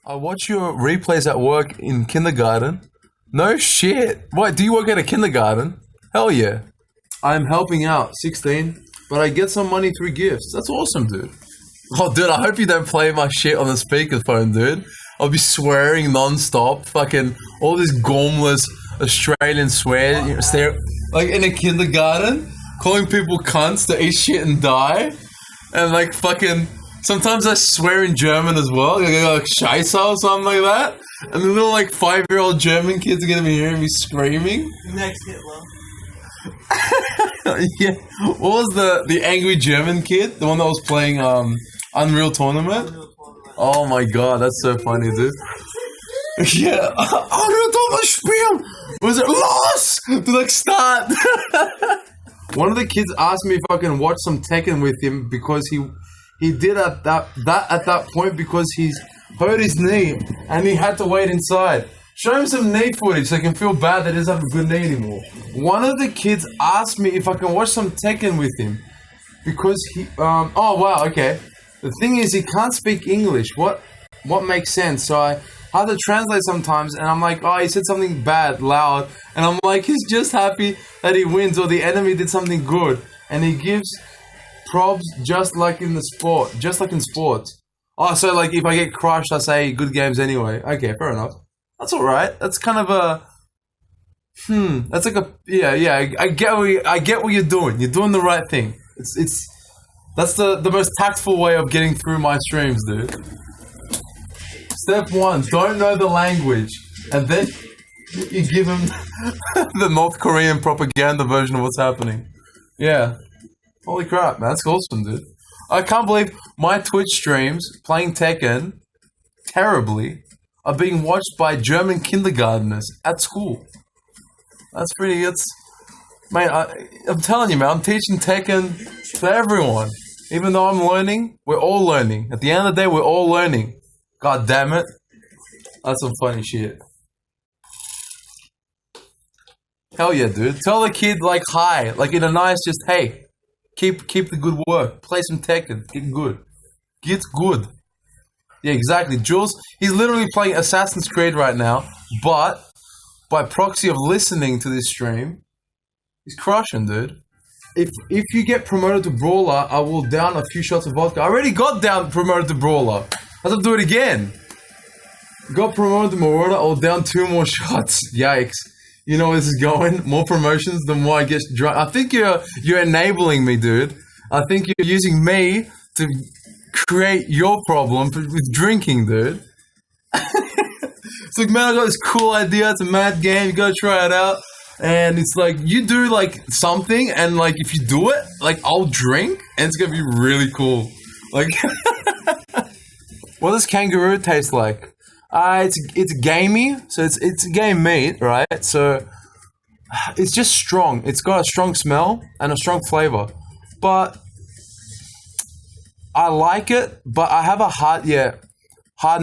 I watch your replays at work in kindergarten. No shit. What, do you work at a kindergarten? Hell yeah. I'm helping out, 16, but I get some money through gifts. That's awesome, dude. Oh, dude, I hope you don't play my shit on the speakerphone, dude. I'll be swearing non-stop. Fucking all this gormless Australian swear. You know, like in a kindergarten, calling people cunts to eat shit and die. And like fucking... Sometimes I swear in German as well, like Scheiße or something like that. And the little like 5-year-old German kids are gonna be hearing me screaming. Next Hitler. Yeah. What was the angry German kid? The one that was playing Unreal Tournament? Oh my god, that's so funny, dude. Yeah. Unreal Tournament Spiel! Was it lost? To like start. One of the kids asked me if I can watch some Tekken with him because he did at that point because he's hurt his knee and he had to wait inside. Show him some knee footage so he can feel bad that he doesn't have a good knee anymore. One of the kids asked me if I can watch some Tekken with him because he oh wow, okay. The thing is he can't speak English. What makes sense? So I have to translate sometimes and I'm like, oh, he said something bad loud and I'm like, he's just happy that he wins or the enemy did something good and he gives probs just like in sports. Oh, so like if I get crushed, I say good games anyway. Okay, fair enough. That's all right. That's kind of a That's like a yeah. I get what you're doing. You're doing the right thing. That's the most tactful way of getting through my streams, dude. Step 1: don't know the language, and then you give them the North Korean propaganda version of what's happening. Yeah. Holy crap, man, that's awesome, dude. I can't believe my Twitch streams playing Tekken terribly are being watched by German kindergartners at school. That's pretty, man, I'm telling you, man, I'm teaching Tekken to everyone. Even though I'm learning, we're all learning. At the end of the day, we're all learning. God damn it. That's some funny shit. Hell yeah, dude. Tell the kid, like, hi. Like, in a nice, just, hey. Keep the good work. Play some Tekken. Get good. Get good. Yeah, exactly. Jules, he's literally playing Assassin's Creed right now, but by proxy of listening to this stream, he's crushing, dude. If you get promoted to Brawler, I will down a few shots of vodka. I already got promoted to Brawler. I have to do it again. Got promoted to Marauder, I'll down 2 more shots. Yikes. You know where this is going? More promotions, the more I get drunk. I think you're enabling me, dude. I think you're using me to create your problem with drinking, dude. It's like, man, I got this cool idea. It's a mad game. You gotta try it out. And it's like, you do like something, and like if you do it, like I'll drink, and it's gonna be really cool. Like, what does kangaroo taste like? It's gamey, so it's game meat, right? So it's just strong. It's got a strong smell and a strong flavor, but I like it. But I have a hard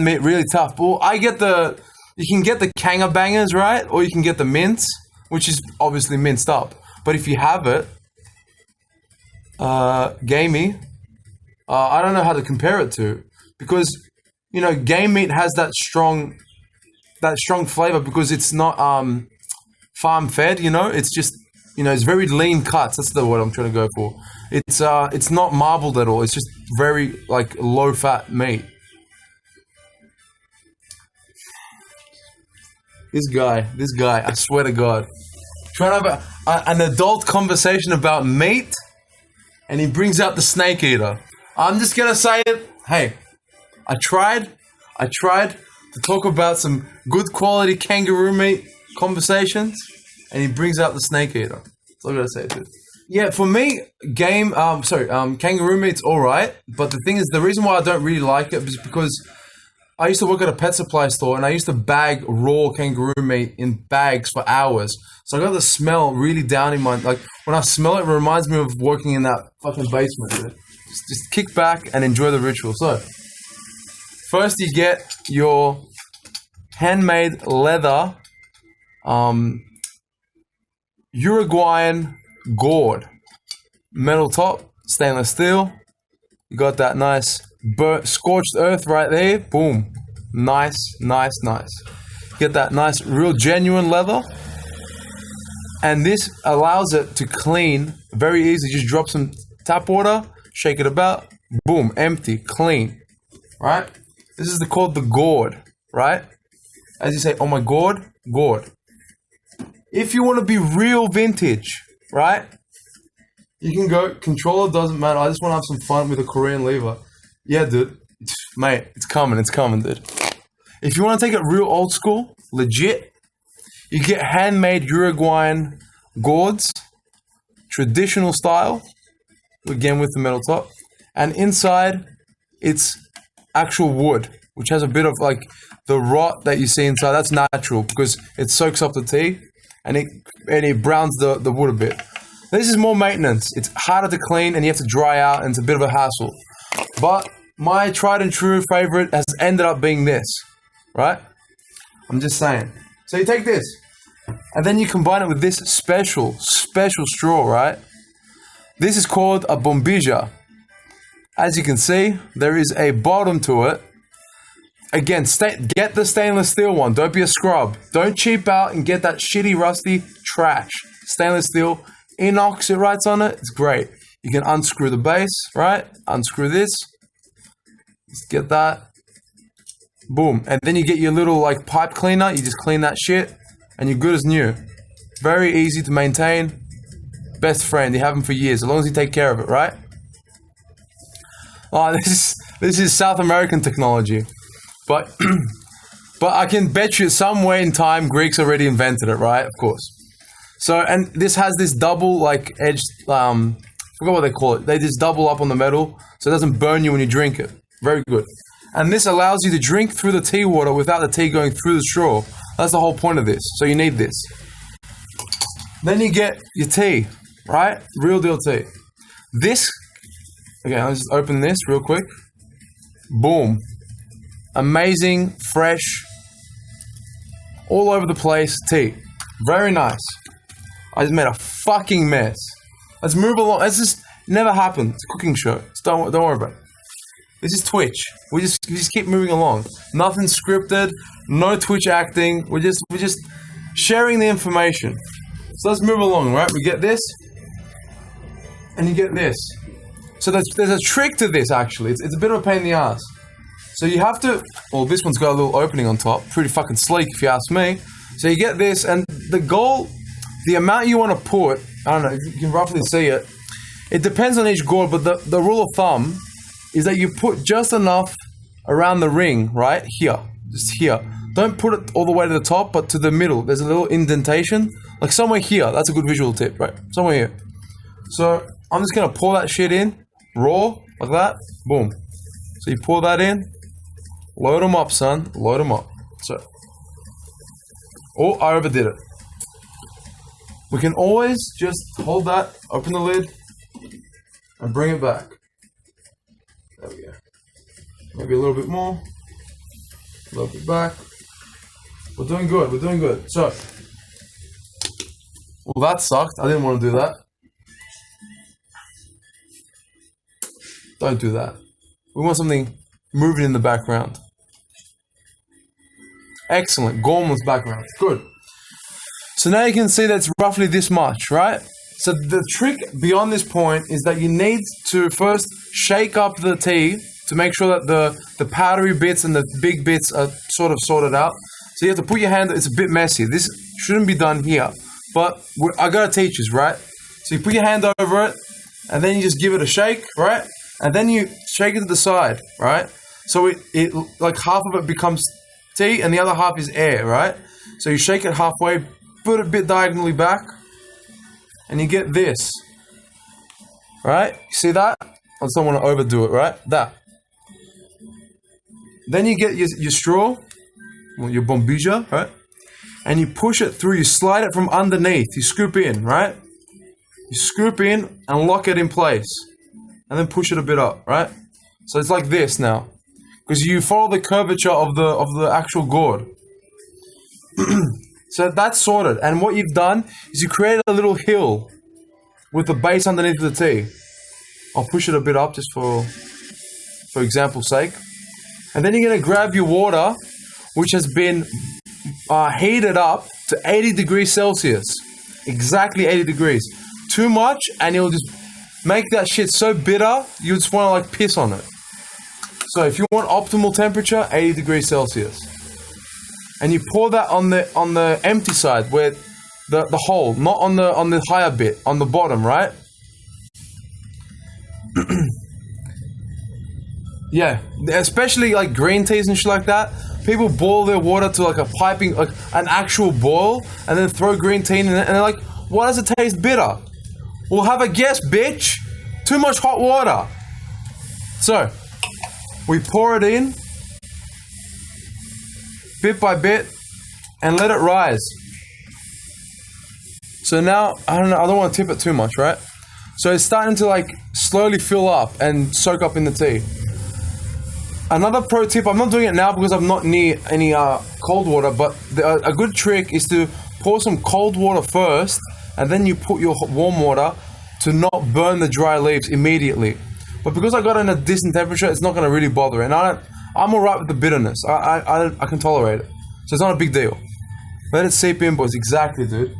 meat, really tough. Well, you can get the Kanga Bangers, right? Or you can get the mince, which is obviously minced up. But if you have it, gamey, I don't know how to compare it to, because you know, game meat has that strong flavor because it's not farm fed. You know, it's just, you know, it's very lean cuts. That's the word I'm trying to go for. It's not marbled at all. It's just very like low fat meat. This guy, I swear to God, trying to have an adult conversation about meat, and he brings out the snake eater. I'm just gonna say it. Hey, I tried to talk about some good quality kangaroo meat conversations, and he brings out the snake eater. That's all I gotta say, dude. Yeah, for me, kangaroo meat's alright, but the thing is, the reason why I don't really like it is because I used to work at a pet supply store, and I used to bag raw kangaroo meat in bags for hours. So I got the smell really down in my, like, when I smell it, it reminds me of working in that fucking basement, dude. Just kick back and enjoy the ritual. So, first you get your handmade leather Uruguayan gourd. Metal top, stainless steel. You got that nice scorched earth right there. Boom. Nice, nice, nice. Get that nice, real genuine leather. And this allows it to clean very easy. Just drop some tap water, shake it about, boom, empty, clean, right? This is called the gourd, right? As you say, oh my gourd, gourd. If you want to be real vintage, right? You can go, controller doesn't matter. I just want to have some fun with a Korean lever. Yeah, dude. Mate, it's coming, dude. If you want to take it real old school, legit, you get handmade Uruguayan gourds, traditional style, again with the metal top. And inside, it's actual wood, which has a bit of like the rot that you see inside. That's natural because it soaks up the tea and it browns the wood a bit. This is more maintenance. It's harder to clean and you have to dry out and it's a bit of a hassle. But my tried and true favorite has ended up being this, right? I'm just saying. So you take this and then you combine it with this special straw, right? This is called a bombilla. As you can see, there is a bottom to it. Again, get the stainless steel one. Don't be a scrub. Don't cheap out and get that shitty, rusty trash. Stainless steel, inox, it writes on it. It's great. You can unscrew the base, right? Unscrew this. Just get that. Boom. And then you get your little like pipe cleaner. You just clean that shit and you're good as new. Very easy to maintain. Best friend. You have them for years, as long as you take care of it, right? Oh, this is South American technology. But I can bet you somewhere in time Greeks already invented it, right? Of course. So, and this has this double like edged, forgot what they call it. They just double up on the metal so it doesn't burn you when you drink it. Very good. And this allows you to drink through the tea water without the tea going through the straw. That's the whole point of this. So you need this. Then you get your tea, right? Real deal tea. This, okay, I'll just open this real quick. Boom. Amazing, fresh, all over the place tea. Very nice. I just made a fucking mess. Let's move along. It's just never happened. It's a cooking show. Don't worry about it. This is Twitch. We just keep moving along. Nothing scripted. No Twitch acting. We're just sharing the information. So let's move along, right? We get this, and you get this. So there's a trick to this actually. It's a bit of a pain in the ass. So you have to, well, this one's got a little opening on top. Pretty fucking sleek if you ask me. So you get this, and the goal, the amount you want to put, I don't know, you can roughly see it. It depends on each gourd, but the rule of thumb is that you put just enough around the ring, right? Here, just here. Don't put it all the way to the top, but to the middle. There's a little indentation, like somewhere here. That's a good visual tip, right? Somewhere here. So I'm just gonna pour that shit in, raw, like that, boom. So you pour that in, load them up, son, load them up. So, oh, I overdid it. We can always just hold that, open the lid, and bring it back. There we go. Maybe a little bit more. A little bit back. We're doing good, we're doing good. So, well, that sucked. I didn't want to do that. Don't do that. We want something moving in the background. Excellent. Gormless background. Good. So now you can see that's roughly this much, right? So the trick beyond this point is that you need to first shake up the tea to make sure that the powdery bits and the big bits are sort of sorted out. So you have to put your hand, it's a bit messy. This shouldn't be done here, but I gotta teach you, right? So you put your hand over it and then you just give it a shake, right? And then you shake it to the side, right? So it like half of it becomes tea and the other half is air, right? So you shake it halfway, put it a bit diagonally back, and you get this, right? You see that? I just don't want to overdo it, right? That. Then you get your straw, well, your bombilla, right? And you push it through, you slide it from underneath, you scoop in, right? You scoop in and lock it in place. And then push it a bit up, right? So it's like this now. Because you follow the curvature of the actual gourd. So that's sorted. And what you've done is you create a little hill with the base underneath the tea. I'll push it a bit up just for example's sake. And then you're going to grab your water, which has been heated up to 80 degrees Celsius. Exactly 80 degrees. Too much, and it'll just make that shit so bitter, you just want to like piss on it. So if you want optimal temperature, 80 degrees Celsius. And you pour that on the empty side, where the hole, not on the higher bit, on the bottom, right? Yeah, especially like green teas and shit like that. People boil their water to like a piping, like an actual boil, and then throw green tea in it, and they're like, why does it taste bitter? Well, have a guess, bitch. Too much hot water. So, we pour it in, bit by bit, and let it rise. So now, I don't want to tip it too much, right? So it's starting to like slowly fill up and soak up in the tea. Another pro tip, I'm not doing it now because I'm not near any cold water, but a good trick is to pour some cold water first, and then you put your warm water to not burn the dry leaves immediately. But because I got it in a decent temperature, it's not going to really bother. And I'm alright with the bitterness. I can tolerate it. So it's not a big deal. Let it seep in, boys. Exactly, dude.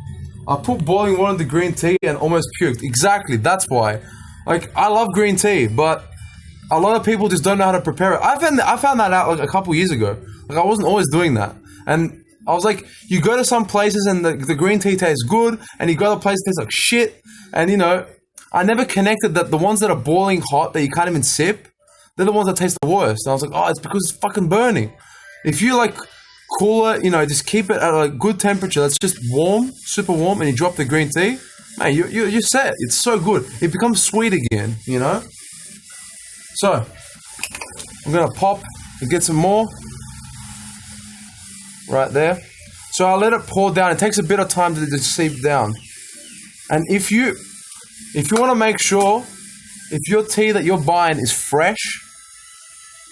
I put boiling water in the green tea and almost puked. Exactly, that's why. Like, I love green tea, but a lot of people just don't know how to prepare it. I found that out like a couple years ago. Like, I wasn't always doing that. And I was like, you go to some places and the green tea tastes good, and you go to places that tastes like shit. And you know, I never connected that the ones that are boiling hot that you can't even sip, they're the ones that taste the worst. And I was like, oh, it's because it's fucking burning. If you like cool it, you know, just keep it at a good temperature that's just warm, super warm, and you drop the green tea, man, you're set. It's so good. It becomes sweet again, you know? So, I'm going to pop and get some more. Right there. So I'll let it pour down. It takes a bit of time to just seep down. And if you want to make sure, if your tea that you're buying is fresh,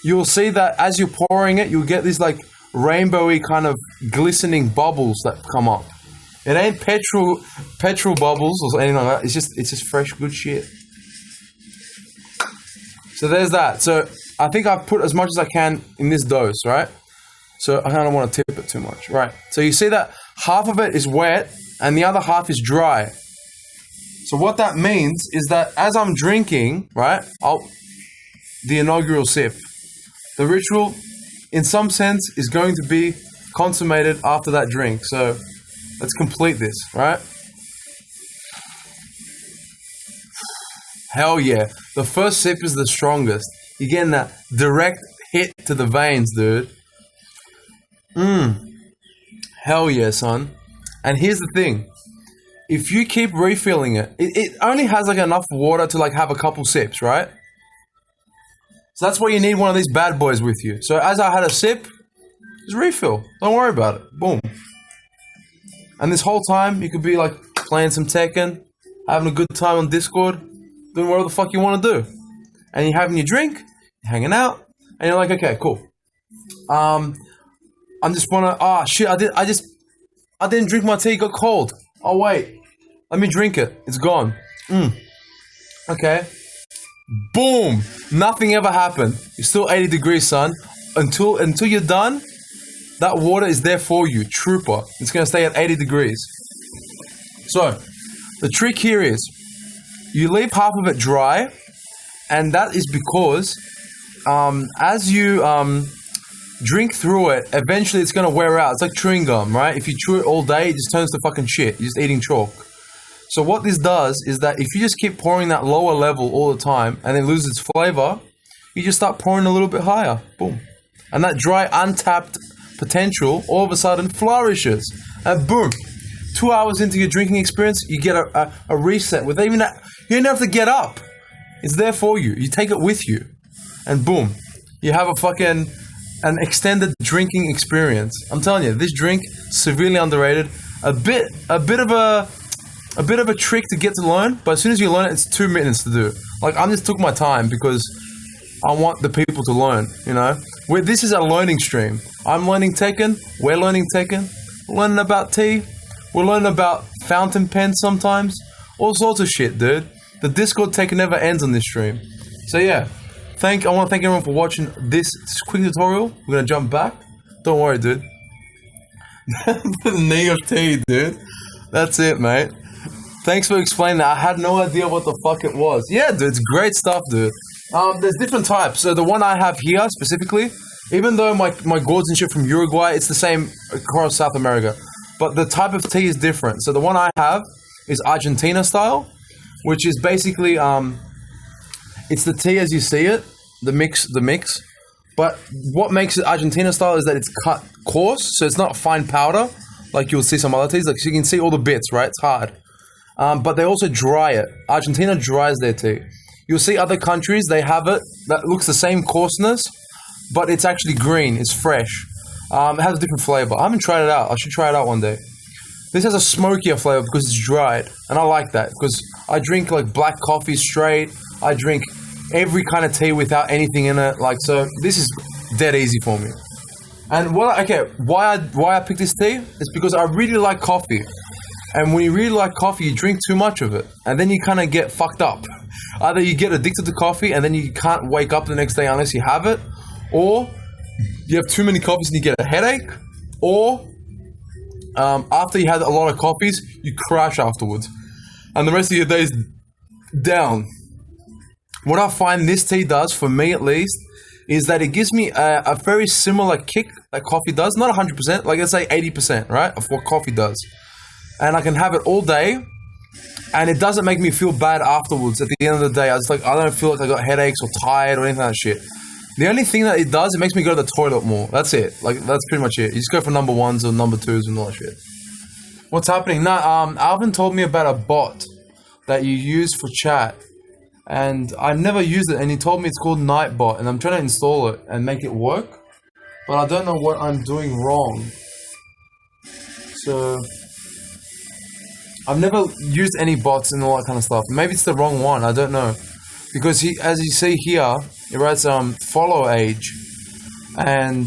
you'll see that as you're pouring it, you'll get these like rainbowy kind of glistening bubbles that come up. It ain't petrol bubbles or anything like that. It's just fresh, good shit. So there's that. So I think I've put as much as I can in this dose, right? So I don't want to tip it too much, right? So you see that half of it is wet and the other half is dry. So what that means is that as I'm drinking, right, the inaugural sip, the ritual, in some sense, is going to be consummated after that drink. So let's complete this, right? Hell yeah. The first sip is the strongest. You're getting that direct hit to the veins, dude. Hell yeah, son. And here's the thing. If you keep refilling it, it only has like enough water to like have a couple sips, right? So that's why you need one of these bad boys with you. So as I had a sip, just refill. Don't worry about it. Boom. And this whole time, you could be like playing some Tekken, having a good time on Discord, doing whatever the fuck you want to do. And you're having your drink, you're hanging out, and you're like, okay, cool. I'm just wanna, shit, I didn't drink my tea, it got cold. Oh wait, let me drink it. It's gone. Okay. Boom! Nothing ever happened. You're still 80 degrees, son. Until you're done, that water is there for you. Trooper. It's gonna stay at 80 degrees. So, the trick here is, you leave half of it dry, and that is because as you drink through it, eventually it's gonna wear out. It's like chewing gum, right? If you chew it all day, it just turns to fucking shit. You're just eating chalk. So what this does is that if you just keep pouring that lower level all the time and it loses its flavor, you just start pouring a little bit higher. Boom. And that dry, untapped potential all of a sudden flourishes. And boom. 2 hours into your drinking experience, you get a reset with even that. You don't have to get up. It's there for you. You take it with you. And boom. You have an extended drinking experience. I'm telling you, this drink, severely underrated. A bit of a trick to get to learn, but as soon as you learn it, it's 2 minutes to do. Like, I just took my time because I want the people to learn, you know? This is a learning stream. I'm learning Tekken, we're learning Tekken, we're learning about tea, we're learning about fountain pens sometimes, all sorts of shit, dude. The Discord Tekken never ends on this stream. So yeah, I want to thank everyone for watching this quick tutorial. We're gonna jump back. Don't worry, dude. The name of tea, dude. That's it, mate. Thanks for explaining that. I had no idea what the fuck it was. Yeah, dude, it's great stuff, dude. There's different types. So the one I have here specifically, even though my gourds and shit from Uruguay, it's the same across South America. But the type of tea is different. So the one I have is Argentina style, which is basically it's the tea as you see it, the mix. But what makes it Argentina style is that it's cut coarse, so it's not fine powder like you'll see some other teas. Like so you can see all the bits, right? It's hard. But they also dry it. Argentina dries their tea. You'll see other countries, they have it that looks the same coarseness, but it's actually green, it's fresh. It has a different flavor. I haven't tried it out. I should try it out one day. This has a smokier flavor because it's dried, and I like that because I drink like black coffee straight. I drink every kind of tea without anything in it. Like so, this is dead easy for me. And why I picked this tea is because I really like coffee. And when you really like coffee, you drink too much of it, and then you kind of get fucked up. Either you get addicted to coffee, and then you can't wake up the next day unless you have it, or you have too many coffees and you get a headache, or after you had a lot of coffees, you crash afterwards, and the rest of your day is down. What I find this tea does, for me at least, is that it gives me a very similar kick that coffee does. Not 100%, like let's say 80%, right, of what coffee does. And I can have it all day, and it doesn't make me feel bad afterwards. At the end of the day, I don't feel like I got headaches or tired or anything like that shit. The only thing that it does, it makes me go to the toilet more. That's it. Like, that's pretty much it. You just go for number ones or number twos and all that shit. What's happening? Now, Alvin told me about a bot that you use for chat, and I've never used it, and he told me it's called Nightbot, and I'm trying to install it and make it work, but I don't know what I'm doing wrong. So I've never used any bots and all that kind of stuff. Maybe it's the wrong one. I don't know. Because as you see here, it writes follow age, and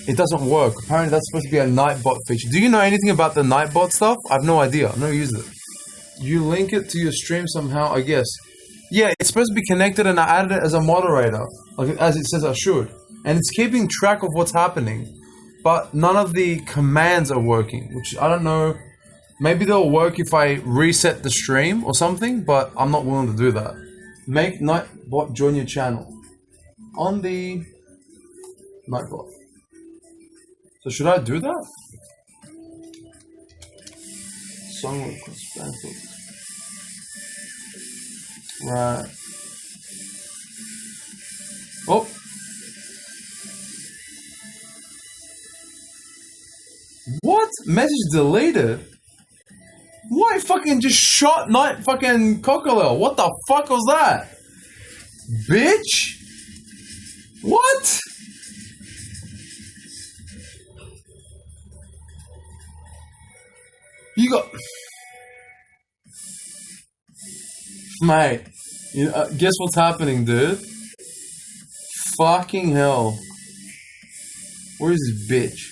it doesn't work. Apparently that's supposed to be a Nightbot feature. Do you know anything about the Nightbot stuff? I have no idea. I've never used it. You link it to your stream somehow, I guess. Yeah, it's supposed to be connected, and I added it as a moderator, like as it says I should. And it's keeping track of what's happening, but none of the commands are working, which I don't know. Maybe they'll work if I reset the stream or something, but I'm not willing to do that. Make Nightbot join your channel on the Nightbot. So should I do that? Song request. Right. Oh. What? Message deleted? Why fucking just shot fucking Cocolel? What the fuck was that? Bitch? What? You got... Mate, you know, guess what's happening, dude? Fucking hell. Where is this bitch?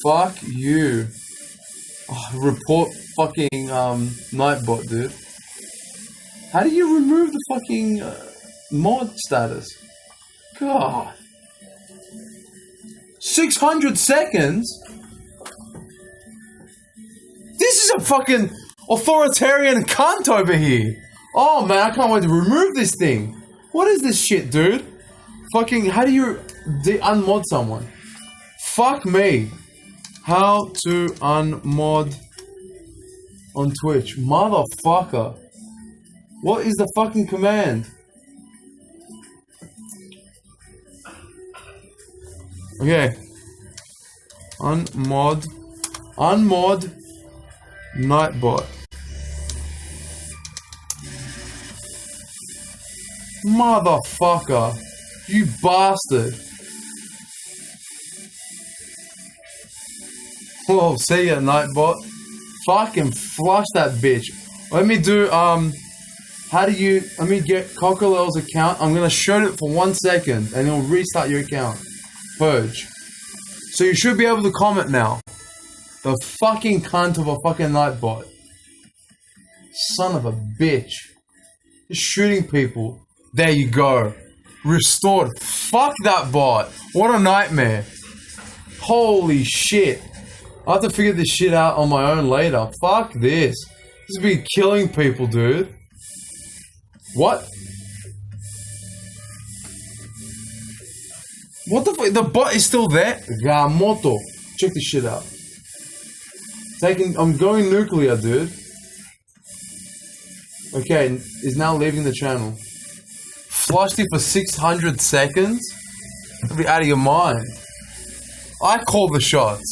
Fuck you. Oh, report fucking Nightbot, dude. How do you remove the fucking mod status? God. 600 seconds? This is a fucking authoritarian cunt over here. Oh man, I can't wait to remove this thing. What is this shit, dude? Fucking, how do you unmod someone? Fuck me. How to unmod on Twitch. Motherfucker. What is the fucking command? Okay. Unmod Nightbot. Motherfucker. You bastard. Oh, see ya, Nightbot. Fucking flush that bitch. Let me do, let me get Cocolel's account. I'm gonna shut it for 1 second and it'll restart your account. Purge. So you should be able to comment now. The fucking cunt of a fucking Nightbot. Son of a bitch. Just shooting people. There you go. Restored. Fuck that bot. What a nightmare. Holy shit. I have to figure this shit out on my own later. Fuck this. This has been killing people, dude. What? What the fuck? The bot is still there? Gamoto. Check this shit out. I'm going nuclear, dude. Okay, is now leaving the channel. Flushed it for 600 seconds? You'll be out of your mind. I call the shots.